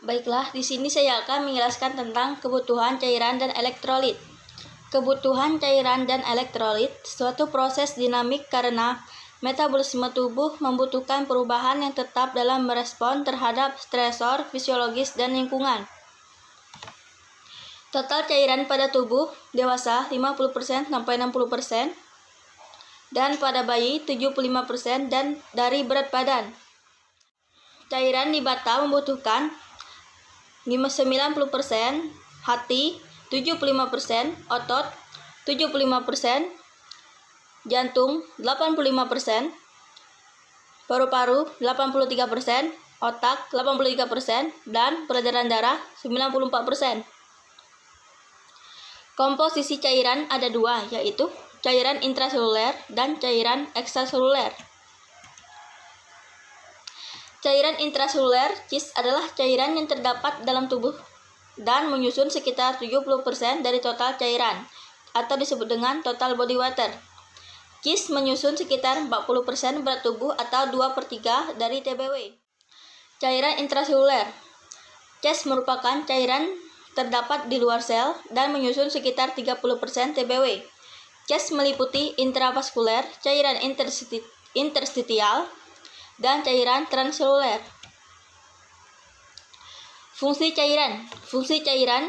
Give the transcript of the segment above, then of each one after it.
Baiklah, di sini saya akan menjelaskan tentang kebutuhan cairan dan elektrolit. Kebutuhan cairan dan elektrolit suatu proses dinamik karena metabolisme tubuh membutuhkan perubahan yang tetap dalam merespon terhadap stresor fisiologis dan lingkungan. Total cairan pada tubuh dewasa 50% sampai 60% dan pada bayi 75% dan dari berat badan. Cairan di mata membutuhkan 90% hati, 75% otot, 75% jantung, 85% paru-paru, 83%, otak, 83%, dan peredaran darah, 94%. Komposisi cairan ada dua, yaitu cairan intraseluler dan cairan ekstraseluler. Cairan intraseluler (CIS) adalah cairan yang terdapat dalam tubuh dan menyusun sekitar 70% dari total cairan, atau disebut dengan total body water. CIS menyusun sekitar 40% berat tubuh atau 2/3 dari TBW. Cairan intraseluler (CES) merupakan cairan terdapat di luar sel dan menyusun sekitar 30% TBW. CES meliputi intravaskuler, cairan interstitial, dan cairan transseluler. Fungsi cairan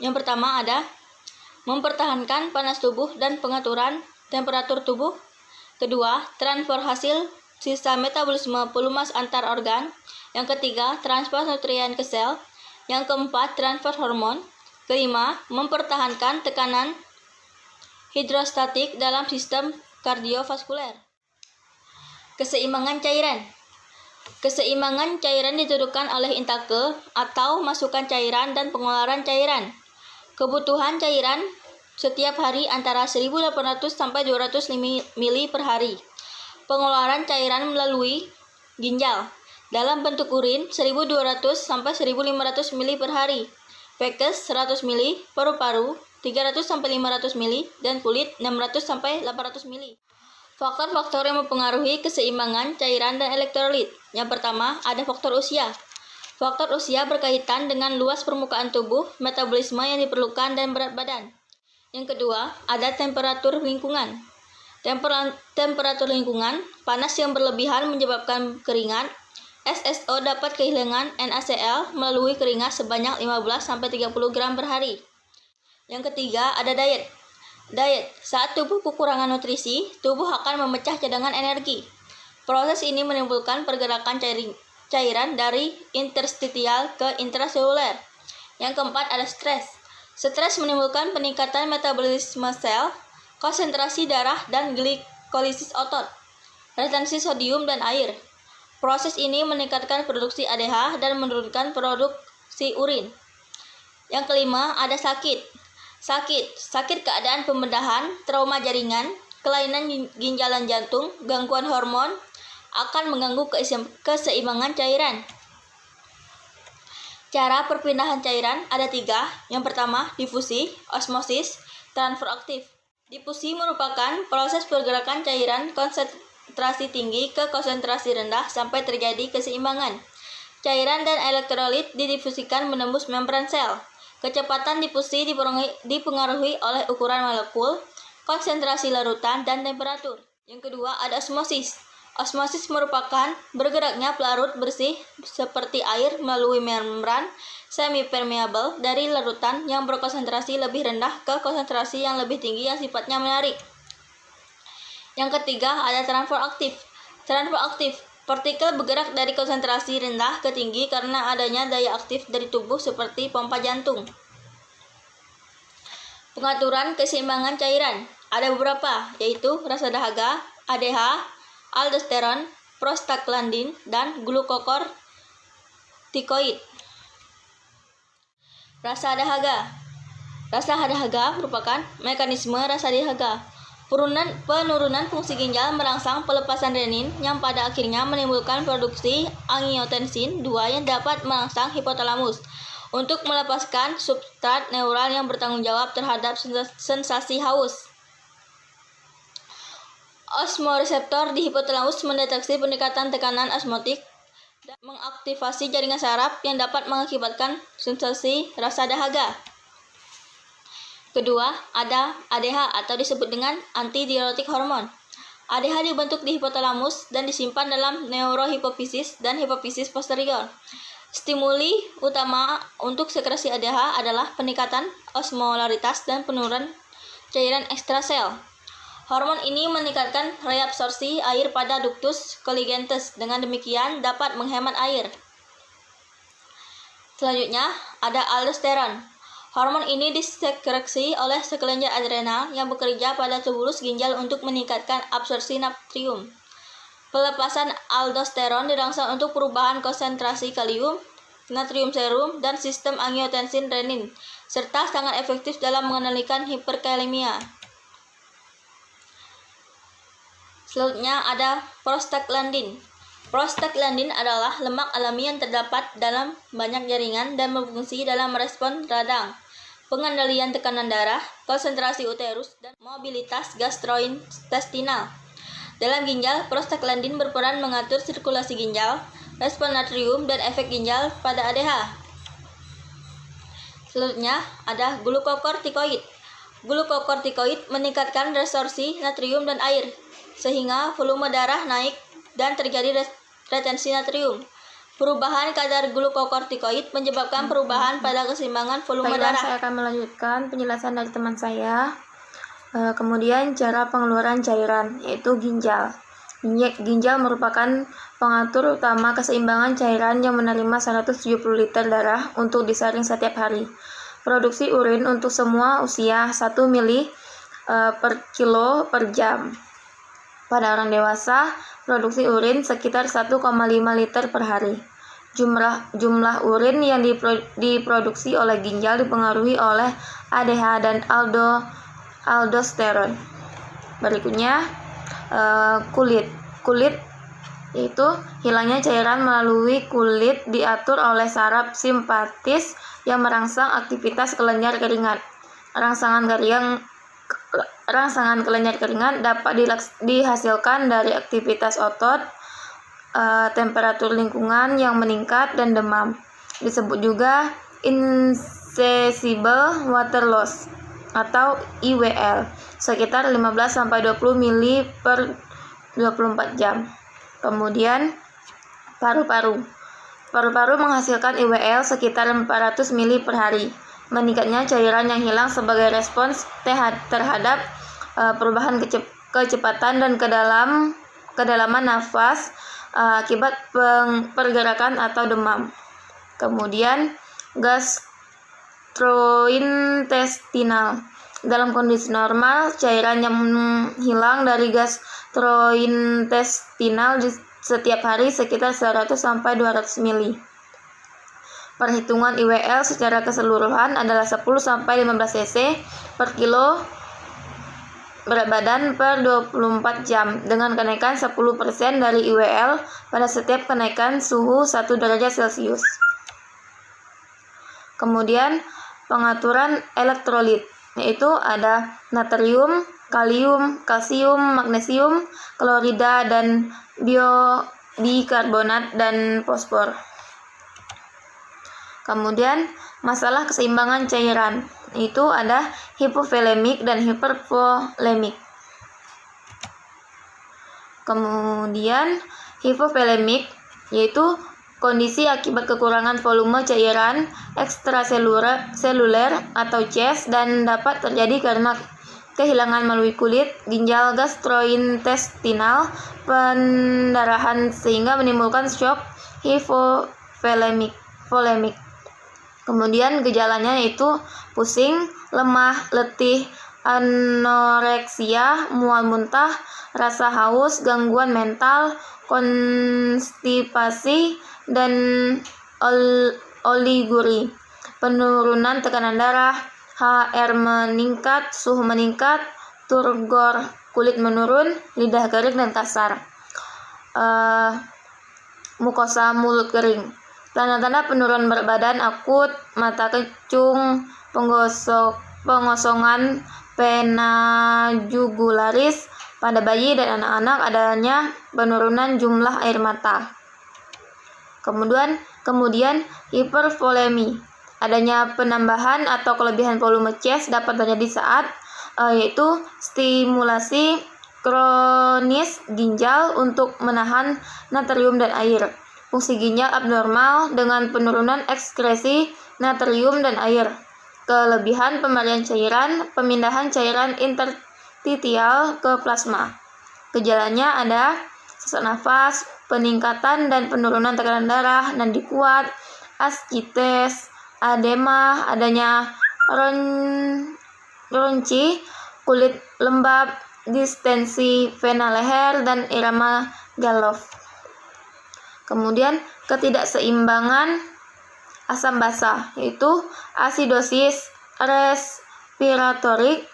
yang pertama ada mempertahankan panas tubuh dan pengaturan temperatur tubuh. Kedua, transfer hasil sisa metabolisme pelumas antar organ. Yang ketiga, transfer nutrien ke sel. Yang keempat, transfer hormon. Kelima, mempertahankan tekanan hidrostatik dalam sistem kardiovaskuler. Keseimbangan cairan. Keseimbangan cairan ditentukan oleh intake atau masukan cairan dan pengeluaran cairan. Kebutuhan cairan setiap hari antara 1.800 sampai 200 ml per hari. Pengeluaran cairan melalui ginjal dalam bentuk urin 1.200 sampai 1.500 ml per hari. Fekes 100 ml, paru-paru 300 sampai 500 ml, dan kulit 600 sampai 800 ml. Faktor-faktor yang mempengaruhi keseimbangan cairan dan elektrolit. Yang pertama, ada faktor usia. Faktor usia berkaitan dengan luas permukaan tubuh, metabolisme yang diperlukan, dan berat badan. Yang kedua, ada temperatur lingkungan. Temperatur lingkungan, panas yang berlebihan menyebabkan keringat. SSO dapat kehilangan NaCl melalui keringat sebanyak 15-30 gram per hari. Yang ketiga, ada diet. Saat tubuh kekurangan nutrisi, tubuh akan memecah cadangan energi. Proses ini menimbulkan pergerakan cairan dari interstitial ke intraseluler. Yang keempat, ada stres. Stres menimbulkan peningkatan metabolisme sel, konsentrasi darah, dan glikolisis otot, retensi sodium dan air. Proses ini meningkatkan produksi ADH dan menurunkan produksi urin. Yang kelima, ada sakit. Sakit keadaan pembedahan, trauma jaringan, kelainan ginjalan jantung, gangguan hormon akan mengganggu keseimbangan cairan. Cara perpindahan cairan ada 3. Yang pertama, difusi, osmosis, transfer aktif. Difusi merupakan proses pergerakan cairan konsentrasi tinggi ke konsentrasi rendah sampai terjadi keseimbangan. Cairan dan elektrolit didifusikan menembus membran sel. Kecepatan difusi dipengaruhi oleh ukuran molekul, konsentrasi larutan, dan temperatur. Yang kedua, ada osmosis. Osmosis merupakan bergeraknya pelarut bersih seperti air melalui membran semi-permeable dari larutan yang berkonsentrasi lebih rendah ke konsentrasi yang lebih tinggi yang sifatnya menarik. Yang ketiga, ada transfer aktif. Partikel bergerak dari konsentrasi rendah ke tinggi karena adanya daya aktif dari tubuh seperti pompa jantung. Pengaturan keseimbangan cairan ada beberapa, yaitu rasa dahaga, ADH, aldosteron, prostaglandin, dan glukokortikoid. Rasa dahaga merupakan mekanisme rasa dahaga. Penurunan fungsi ginjal merangsang pelepasan renin yang pada akhirnya menimbulkan produksi angiotensin 2 yang dapat merangsang hipotalamus untuk melepaskan substrat neural yang bertanggung jawab terhadap sensasi haus. Osmoreseptor di hipotalamus mendeteksi peningkatan tekanan osmotik dan mengaktifasi jaringan saraf yang dapat mengakibatkan sensasi rasa dahaga. Kedua, ada ADH atau disebut dengan antidiuretik hormon. ADH dibentuk di hipotalamus dan disimpan dalam neurohipofisis dan hipofisis posterior. Stimuli utama untuk sekresi ADH adalah peningkatan osmolaritas dan penurunan cairan ekstrasel. Hormon ini meningkatkan reabsorpsi air pada ductus colligentus. Dengan demikian dapat menghemat air. Selanjutnya ada aldosteron. Hormon ini disekresi oleh sekelenjar adrenal yang bekerja pada tubulus ginjal untuk meningkatkan absorpsi natrium. Pelepasan aldosteron dirangsang untuk perubahan konsentrasi kalium, natrium serum, dan sistem angiotensin renin, serta sangat efektif dalam mengendalikan hiperkalemia. Selanjutnya ada prostaglandin. Prostaglandin adalah lemak alami yang terdapat dalam banyak jaringan dan berfungsi dalam merespon radang, pengendalian tekanan darah, konsentrasi uterus, dan mobilitas gastrointestinal. Dalam ginjal, prostaglandin berperan mengatur sirkulasi ginjal, respon natrium, dan efek ginjal pada ADH. Selanjutnya ada glukokortikoid. Glukokortikoid meningkatkan resorpsi natrium dan air, sehingga volume darah naik dan terjadi retensi natrium. Perubahan kadar glukokortikoid menyebabkan perubahan pada keseimbangan volume darah. Saya akan melanjutkan penjelasan dari teman saya. Kemudian cara pengeluaran cairan, yaitu ginjal. Ginjal merupakan pengatur utama keseimbangan cairan yang menerima 170 liter darah untuk disaring setiap hari. Produksi urin untuk semua usia 1 mili per kilo per jam. Pada orang dewasa, produksi urin sekitar 1,5 liter per hari. Jumlah urin yang diproduksi oleh ginjal dipengaruhi oleh ADH dan aldosteron. Berikutnya, kulit yaitu hilangnya cairan melalui kulit diatur oleh saraf simpatis yang merangsang aktivitas kelenjar keringat. Rangsangan kelenjar keringat dapat dihasilkan dari aktivitas otot, temperatur lingkungan yang meningkat, dan demam. Disebut juga insatiable water loss atau IWL, sekitar 15-20 mili per 24 jam. Kemudian paru-paru menghasilkan IWL sekitar 400 mili per hari. Meningkatnya cairan yang hilang sebagai respons terhadap perubahan kecepatan dan kedalaman nafas akibat pergerakan atau demam. Kemudian gastrointestinal. Dalam kondisi normal, cairan yang hilang dari gastrointestinal setiap hari sekitar 100-200 mili. Perhitungan IWL secara keseluruhan adalah 10-15 cc per kilo berat badan per 24 jam, dengan kenaikan 10% dari IWL pada setiap kenaikan suhu 1 derajat Celcius. Kemudian pengaturan elektrolit, yaitu ada natrium, kalium, kalsium, magnesium, klorida, dan bikarbonat dan fosfor. Kemudian masalah keseimbangan cairan, itu ada hipovolemik dan hipervolemik. Kemudian hipovolemik yaitu kondisi akibat kekurangan volume cairan ekstraseluler atau CES dan dapat terjadi karena kehilangan melalui kulit, ginjal, gastrointestinal, pendarahan, sehingga menimbulkan shock hipovolemik. Kemudian gejalanya yaitu pusing, lemah, letih, anoreksia, mual muntah, rasa haus, gangguan mental, konstipasi, dan oliguria, penurunan tekanan darah, HR meningkat, suhu meningkat, turgor, kulit menurun, lidah kering dan kasar, mukosa mulut kering. Tanda-tanda penurunan berat badan akut, mata kecung, pengosongan vena jugularis pada bayi dan anak-anak, adanya penurunan jumlah air mata. Kemudian hipervolemi. Adanya penambahan atau kelebihan volume chest dapat terjadi saat yaitu stimulasi kronis ginjal untuk menahan natrium dan air. Fungsi ginjal abnormal dengan penurunan ekskresi natrium dan air. Kelebihan pemberian cairan, pemindahan cairan interstitial ke plasma. Gejalanya ada sesak nafas, peningkatan dan penurunan tekanan darah, nadi kuat, ascites, edema, adanya ronci, kulit lembab, distensi vena leher, dan irama Galoff. Kemudian ketidakseimbangan asam basa, yaitu asidosis respiratorik,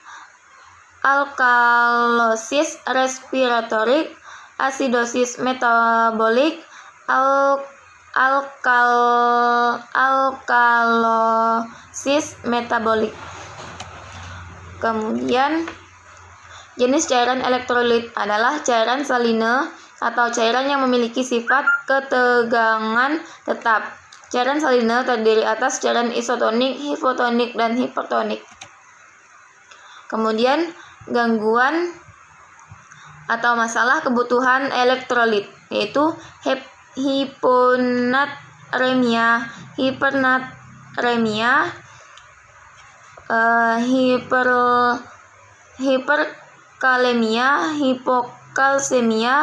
alkalosis respiratorik, asidosis metabolik, alkalosis metabolik. Kemudian jenis cairan elektrolit adalah cairan saline atau cairan yang memiliki sifat ketegangan tetap. Cairan saline terdiri atas cairan isotonik, hipotonik, dan hipertonik. Kemudian gangguan atau masalah kebutuhan elektrolit, yaitu hiponatremia, hipernatremia, hiperkalemia, hipokalsemia,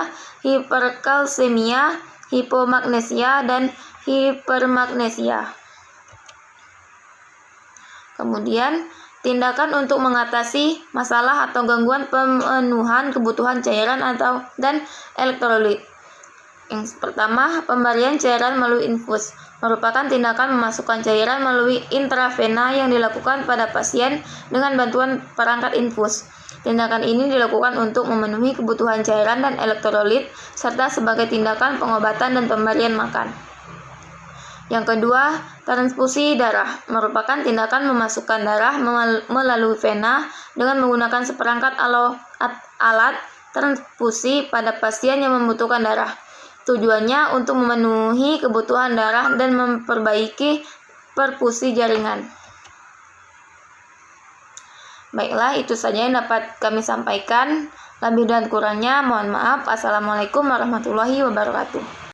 hiperkalsemia, hipomagnesia, dan hipermagnesia. Kemudian tindakan untuk mengatasi masalah atau gangguan pemenuhan kebutuhan cairan dan elektrolit. Yang pertama, pemberian cairan melalui infus merupakan tindakan memasukkan cairan melalui intravena yang dilakukan pada pasien dengan bantuan perangkat infus. Tindakan ini dilakukan untuk memenuhi kebutuhan cairan dan elektrolit serta sebagai tindakan pengobatan dan pemberian makan. Yang kedua, transfusi darah merupakan tindakan memasukkan darah melalui vena dengan menggunakan seperangkat alat transfusi pada pasien yang membutuhkan darah. Tujuannya untuk memenuhi kebutuhan darah dan memperbaiki perfusi jaringan. Baiklah, itu saja yang dapat kami sampaikan. Lebih dan kurangnya mohon maaf. Assalamualaikum warahmatullahi wabarakatuh.